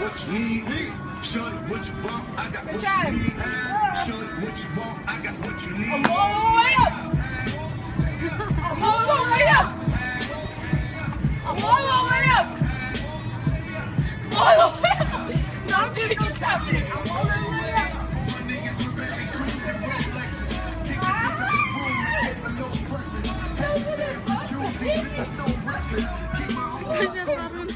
what you need. Shorty, what you want, I got what you need. Shorty, what you want, I got what you need. I'm all the way up. I'm all the way up. I'm all the way up. I'm all the way up. No, I'm gonna get something. I'm all the way up. Kaç yaşlarında?